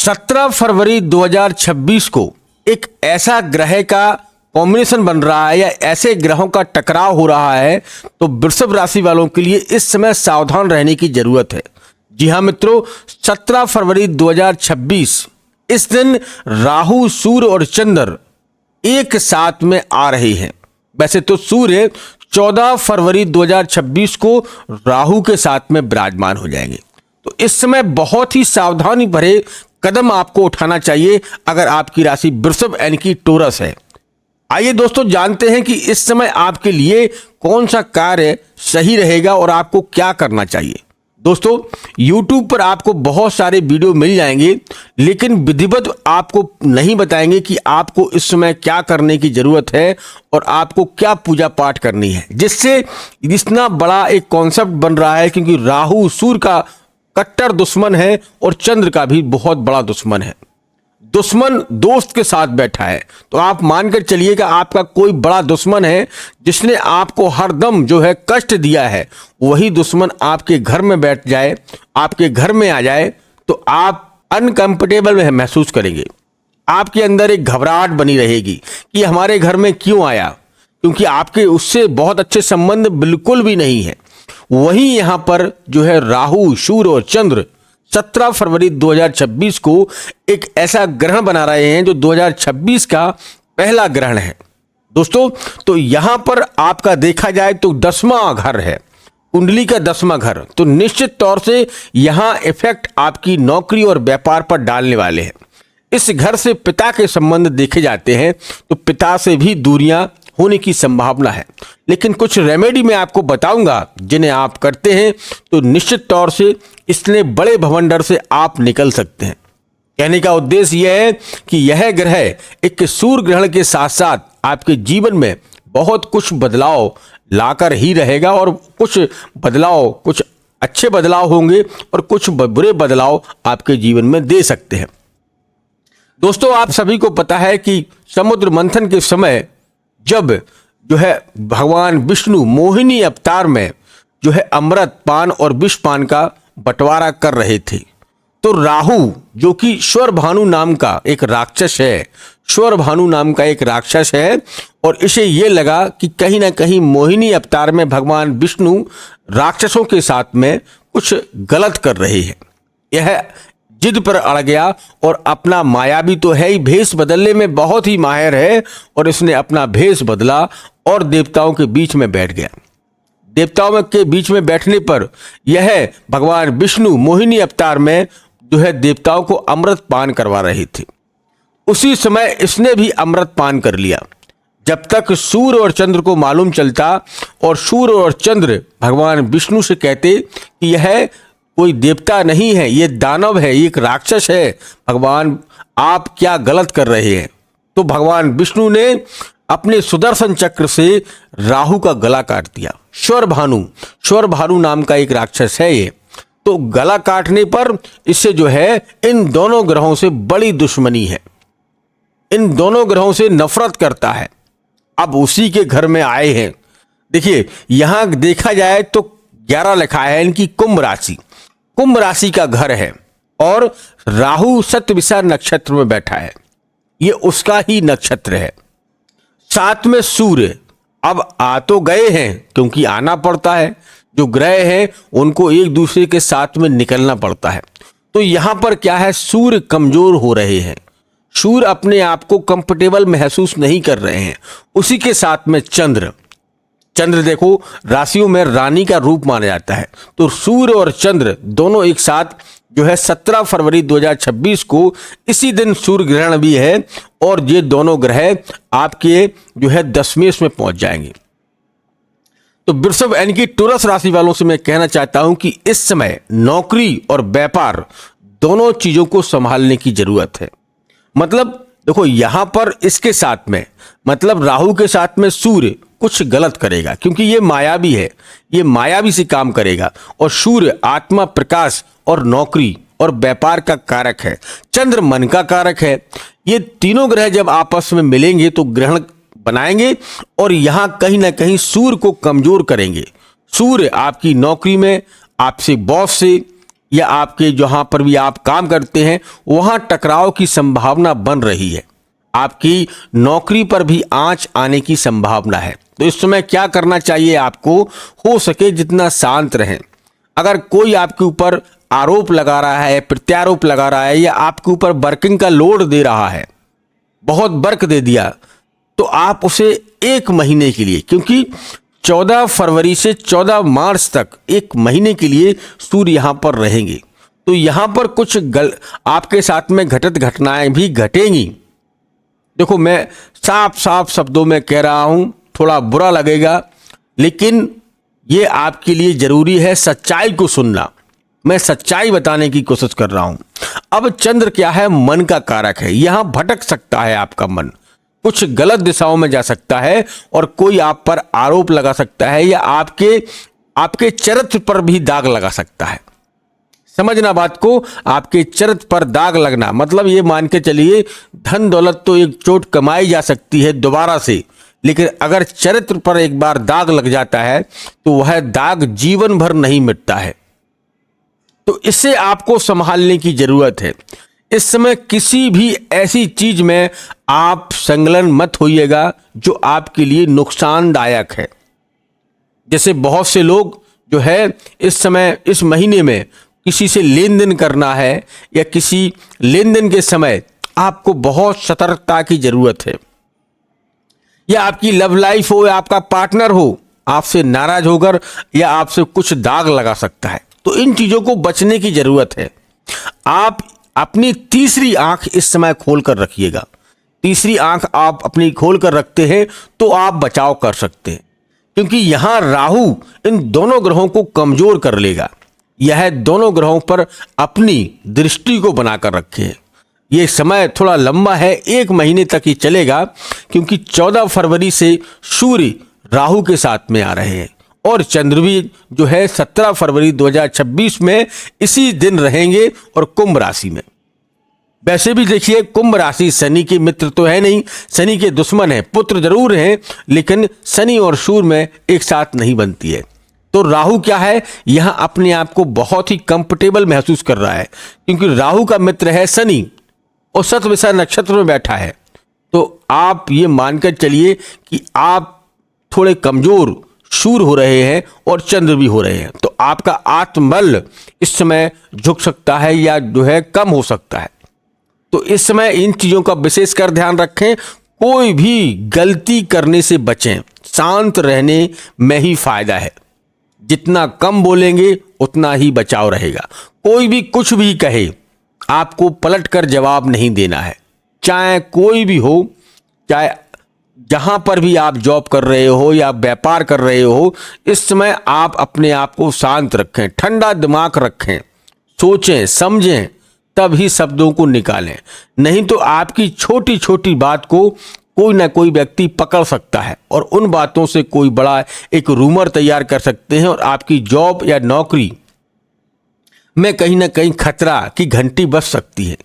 17 फरवरी 2026 को एक ऐसा ग्रह का कॉम्बिनेशन बन रहा है या ऐसे ग्रहों का टकराव हो रहा है, तो वृषभ राशि वालों के लिए इस समय सावधान रहने की जरूरत है। जी हाँ मित्रों, 17 फरवरी 2026 इस दिन राहु, सूर्य और चंद्र एक साथ में आ रहे हैं। वैसे तो सूर्य 14 फरवरी 2026 को राहु के साथ में विराजमान हो जाएंगे, तो इस समय बहुत ही सावधानी भरे कदम आपको उठाना चाहिए अगर आपकी राशि वृषभ यानी कि टोरस है। आइए दोस्तों जानते हैं कि इस समय आपके लिए कौन सा कार्य सही रहेगा और आपको क्या करना चाहिए। दोस्तों YouTube पर आपको बहुत सारे वीडियो मिल जाएंगे, लेकिन विधिवत आपको नहीं बताएंगे कि आपको इस समय क्या करने की जरूरत है और आपको क्या पूजा पाठ करनी है, जिससे इतना बड़ा एक कॉन्सेप्ट बन रहा है। क्योंकि राहु सूर्य का कट्टर दुश्मन है और चंद्र का भी बहुत बड़ा दुश्मन है। दुश्मन दोस्त के साथ बैठा है, तो आप मानकर चलिएगा आपका कोई बड़ा दुश्मन है जिसने आपको हरदम जो है कष्ट दिया है। वही दुश्मन आपके घर में बैठ जाए, आपके घर में आ जाए, तो आप अनकंफर्टेबल महसूस करेंगे। आपके अंदर एक घबराहट बनी रहेगी कि हमारे घर में क्यों आया, क्योंकि आपके उससे बहुत अच्छे संबंध बिल्कुल भी नहीं है। वहीं यहां पर जो है राहु, सूर्य और चंद्र 17 फरवरी 2026 को एक ऐसा ग्रहण बना रहे हैं जो 2026 का पहला ग्रहण है। दोस्तों तो यहां पर आपका देखा जाए तो 10वां घर है, कुंडली का 10वां घर, तो निश्चित तौर से यहां इफेक्ट आपकी नौकरी और व्यापार पर डालने वाले हैं। इस घर से पिता के संबंध देखे जाते हैं, तो पिता से भी दूरियां होने की संभावना है। लेकिन कुछ रेमेडी मैं आपको बताऊंगा जिन्हें आप करते हैं तो निश्चित तौर से इतने बड़े भवंडर से आप निकल सकते हैं। कहने का उद्देश्य यह है कि यह ग्रह एक सूर्य ग्रहण के साथ साथ आपके जीवन में बहुत कुछ बदलाव लाकर ही रहेगा, और कुछ बदलाव, कुछ अच्छे बदलाव होंगे और कुछ बुरे बदलाव आपके जीवन में दे सकते हैं। दोस्तों आप सभी को पता है कि समुद्र मंथन के समय जब जो है भगवान विष्णु मोहिनी अवतार में जो है अमृत पान और विष पान का बंटवारा कर रहे थे, तो राहु जो कि स्वरभानु नाम का एक राक्षस है, स्वरभानु नाम का एक राक्षस है, और इसे ये लगा कि कहीं ना कहीं मोहिनी अवतार में भगवान विष्णु राक्षसों के साथ में कुछ गलत कर रहे हैं। यह जिद पर अड़ गया और अपना मायावी तो है ही, भेष बदलने में बहुत ही माहिर है, और इसने अपना भेष बदला और देवताओं के बीच में बैठ गया। देवताओं के बीच में बैठने पर यह भगवान विष्णु मोहिनी अवतार में जो है देवताओं को अमृत पान करवा रहे थे। उसी समय इसने भी अमृत पान कर लिया। जब तक सूर्य और चंद्र को मालूम चलता और सूर्य और चंद्र भगवान विष्णु से कहते कि यह कोई देवता नहीं है, ये दानव है, ये एक राक्षस है, भगवान आप क्या गलत कर रहे हैं, तो भगवान विष्णु ने अपने सुदर्शन चक्र से राहु का गला काट दिया। स्वरभानु नाम का एक राक्षस है ये, तो गला काटने पर इससे जो है इन दोनों ग्रहों से बड़ी दुश्मनी है, इन दोनों ग्रहों से नफरत करता है। अब उसी के घर में आए हैं। देखिए यहां देखा जाए तो 11 लिखा है, इनकी कुंभ राशि का घर है, और राहु शतभिषा नक्षत्र में बैठा है, ये उसका ही नक्षत्र है। साथ में सूर्य अब आ तो गए हैं, क्योंकि आना पड़ता है, जो ग्रह हैं उनको एक दूसरे के साथ में निकलना पड़ता है। तो यहां पर क्या है, सूर्य कमजोर हो रहे हैं, सूर्य अपने आप को कंफर्टेबल महसूस नहीं कर रहे हैं। उसी के साथ में चंद्र देखो राशियों में रानी का रूप माना जाता है, तो सूर्य और चंद्र दोनों एक साथ जो है 17 फरवरी 2026 को इसी दिन सूर्य ग्रहण भी है, और ये दोनों ग्रह आपके जो है दशमेश में पहुंच जाएंगे। तो वृषभ यानी कि टोरस राशि वालों से मैं कहना चाहता हूं कि इस समय नौकरी और व्यापार दोनों चीजों को संभालने की जरूरत है। मतलब देखो यहां पर इसके साथ में मतलब राहु के साथ में सूर्य कुछ गलत करेगा, क्योंकि ये मायावी है, ये मायावी से काम करेगा, और सूर्य आत्मा, प्रकाश और नौकरी और व्यापार का कारक है, चंद्र मन का कारक है। ये तीनों ग्रह जब आपस में मिलेंगे तो ग्रहण बनाएंगे, और यहां कहीं ना कहीं सूर्य को कमजोर करेंगे। सूर्य आपकी नौकरी में आपसे, बॉस से या आपके जहां पर भी आप काम करते हैं वहां टकराव की संभावना बन रही है। आपकी नौकरी पर भी आंच आने की संभावना है। तो इस समय क्या करना चाहिए आपको, हो सके जितना शांत रहें। अगर कोई आपके ऊपर आरोप लगा रहा है, प्रत्यारोप लगा रहा है या आपके ऊपर वर्किंग का लोड दे रहा है, बहुत वर्क दे दिया, तो आप उसे 1 महीने के लिए, क्योंकि 14 फरवरी से 14 मार्च तक 1 महीने के लिए सूर्य यहां पर रहेंगे, तो यहां पर कुछ आपके साथ में घटित घटनाएं भी घटेंगी। देखो, मैं साफ साफ शब्दों में कह रहा हूं, थोड़ा बुरा लगेगा, लेकिन ये आपके लिए जरूरी है सच्चाई को सुनना। मैं सच्चाई बताने की कोशिश कर रहा हूं। अब चंद्र क्या है, मन का कारक है। यहां भटक सकता है आपका मन, कुछ गलत दिशाओं में जा सकता है और कोई आप पर आरोप लगा सकता है या आपके चरित्र पर भी दाग लगा सकता है। समझना बात को, आपके चरित्र पर दाग लगना मतलब ये मान के चलिए, धन दौलत तो एक चोट कमाई जा सकती है दोबारा से, लेकिन अगर चरित्र पर एक बार दाग लग जाता है तो वह दाग जीवन भर नहीं मिटता है। तो इससे आपको संभालने की जरूरत है। इस समय किसी भी ऐसी चीज में आप संलग्न मत होइएगा जो आपके लिए नुकसानदायक है। जैसे बहुत से लोग जो है इस समय, इस महीने में किसी से लेन देन करना है या किसी लेन देन के समय आपको बहुत सतर्कता की जरूरत है। या आपकी लव लाइफ हो या आपका पार्टनर हो, आपसे नाराज होकर या आपसे कुछ दाग लगा सकता है, तो इन चीजों को बचने की जरूरत है। आप अपनी तीसरी आंख इस समय खोल कर रखिएगा। तीसरी आंख आप अपनी खोल कर रखते हैं तो आप बचाव कर सकते हैं, क्योंकि यहां राहु इन दोनों ग्रहों को कमजोर कर लेगा। यह दोनों ग्रहों पर अपनी दृष्टि को बनाकर रखे। ये समय थोड़ा लंबा है, 1 महीने तक ही चलेगा, क्योंकि 14 फरवरी से सूर्य राहु के साथ में आ रहे हैं और चंद्र भी जो है 17 फरवरी 2026 में इसी दिन रहेंगे और कुंभ राशि में। वैसे भी देखिए, कुंभ राशि शनि के मित्र तो है नहीं, शनि के दुश्मन है, पुत्र जरूर हैं, लेकिन शनि और सूर्य में एक साथ नहीं बनती है। तो राहु क्या है, यहां अपने आप को बहुत ही कंफर्टेबल महसूस कर रहा है, क्योंकि राहु का मित्र है शनि और शतभिषा नक्षत्र में बैठा है। तो आप ये मानकर चलिए कि आप थोड़े कमजोर सूर्य हो रहे हैं और चंद्र भी हो रहे हैं, तो आपका आत्मबल इस समय झुक सकता है या जो है कम हो सकता है। तो इस समय इन चीजों का विशेषकर ध्यान रखें। कोई भी गलती करने से बचें, शांत रहने में ही फायदा है। जितना कम बोलेंगे उतना ही बचाव रहेगा। कोई भी कुछ भी कहे, आपको पलट कर जवाब नहीं देना है, चाहे कोई भी हो, चाहे जहां पर भी आप जॉब कर रहे हो या व्यापार कर रहे हो। इस समय आप अपने आप को शांत रखें, ठंडा दिमाग रखें, सोचें समझें, तभी शब्दों को निकालें। नहीं तो आपकी छोटी छोटी बात को कोई ना कोई व्यक्ति पकड़ सकता है और उन बातों से कोई बड़ा एक रूमर तैयार कर सकते हैं और आपकी जॉब या नौकरी में कहीं ना कहीं खतरा की घंटी बज सकती है।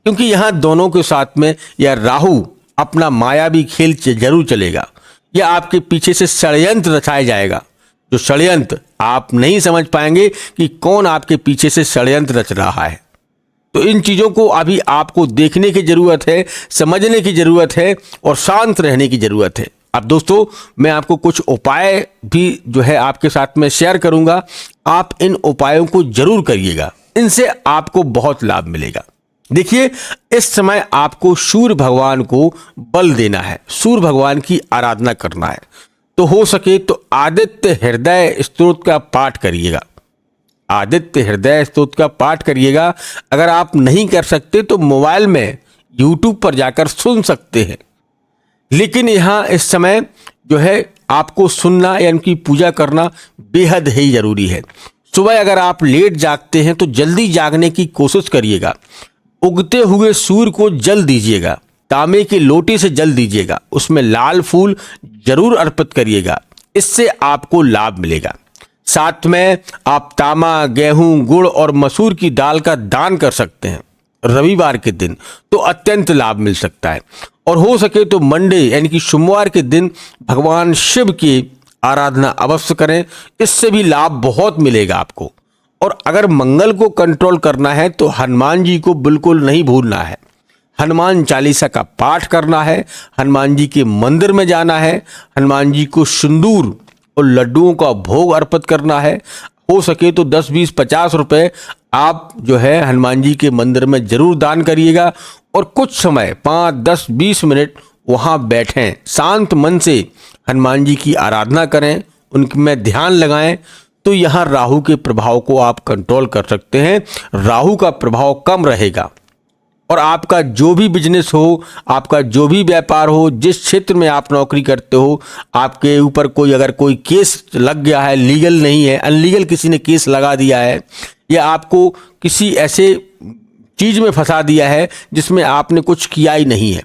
क्योंकि यहां दोनों के साथ में या राहु अपना मायावी खेल जरूर चलेगा या आपके पीछे से षड्यंत्र रचाया जाएगा, जो षड्यंत्र आप नहीं समझ पाएंगे कि कौन आपके पीछे से षड्यंत्र रच रहा है। तो इन चीजों को अभी आपको देखने की जरूरत है, समझने की जरूरत है और शांत रहने की जरूरत है। अब दोस्तों, मैं आपको कुछ उपाय भी जो है आपके साथ में शेयर करूंगा। आप इन उपायों को जरूर करिएगा, इनसे आपको बहुत लाभ मिलेगा। देखिए, इस समय आपको सूर्य भगवान को बल देना है, सूर्य भगवान की आराधना करना है। तो हो सके तो आदित्य हृदय स्तोत्र का पाठ करिएगा। आदित्य हृदय स्तोत्र का पाठ करिएगा। अगर आप नहीं कर सकते तो मोबाइल में YouTube पर जाकर सुन सकते हैं, लेकिन यहाँ इस समय जो है आपको सुनना या उनकी पूजा करना बेहद ही जरूरी है। सुबह अगर आप लेट जागते हैं तो जल्दी जागने की कोशिश करिएगा। उगते हुए सूर्य को जल दीजिएगा, तांबे के लोटे से जल दीजिएगा, उसमें लाल फूल जरूर अर्पित करिएगा, इससे आपको लाभ मिलेगा। साथ में आप तांबा, गेहूं, गुड़ और मसूर की दाल का दान कर सकते हैं रविवार के दिन, तो अत्यंत लाभ मिल सकता है। और हो सके तो मंडे यानी कि सोमवार के दिन भगवान शिव की आराधना अवश्य करें, इससे भी लाभ बहुत मिलेगा आपको। और अगर मंगल को कंट्रोल करना है तो हनुमान जी को बिल्कुल नहीं भूलना है। हनुमान चालीसा का पाठ करना है, हनुमान जी के मंदिर में जाना है, हनुमान जी को सिंदूर और लड्डुओं का भोग अर्पित करना है। हो सके तो 10, 20, 50 रुपए आप जो है हनुमान जी के मंदिर में जरूर दान करिएगा और कुछ समय 5, 10, 20 मिनट वहाँ बैठें, शांत मन से हनुमान जी की आराधना करें, उनमें ध्यान लगाएं, तो यहाँ राहु के प्रभाव को आप कंट्रोल कर सकते हैं। राहु का प्रभाव कम रहेगा और आपका जो भी बिजनेस हो, आपका जो भी व्यापार हो, जिस क्षेत्र में आप नौकरी करते हो, आपके ऊपर कोई अगर कोई केस लग गया है, लीगल नहीं है, अनलीगल किसी ने केस लगा दिया है या आपको किसी ऐसे चीज़ में फंसा दिया है जिसमें आपने कुछ किया ही नहीं है,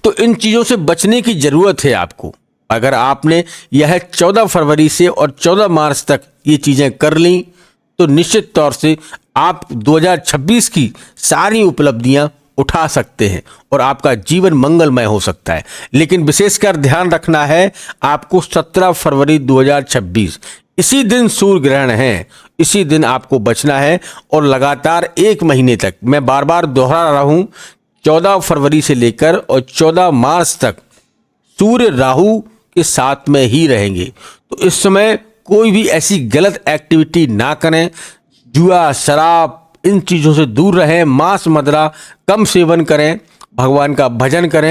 तो इन चीज़ों से बचने की ज़रूरत है आपको। अगर आपने यह 14 फरवरी से और 14 मार्च तक ये चीज़ें कर ली तो निश्चित तौर से आप 2026 की सारी उपलब्धियां उठा सकते हैं और आपका जीवन मंगलमय हो सकता है। लेकिन विशेषकर ध्यान रखना है आपको 17 फरवरी 2026 इसी दिन सूर्य ग्रहण है, इसी दिन आपको बचना है और लगातार 1 महीने तक, मैं बार बार दोहरा रहा हूं, 14 फरवरी से लेकर और 14 मार्च तक सूर्य राहु के साथ में ही रहेंगे। तो इस समय कोई भी ऐसी गलत एक्टिविटी ना करें, जुआ, शराब, इन चीज़ों से दूर रहें, मांस मदिरा कम सेवन करें, भगवान का भजन करें।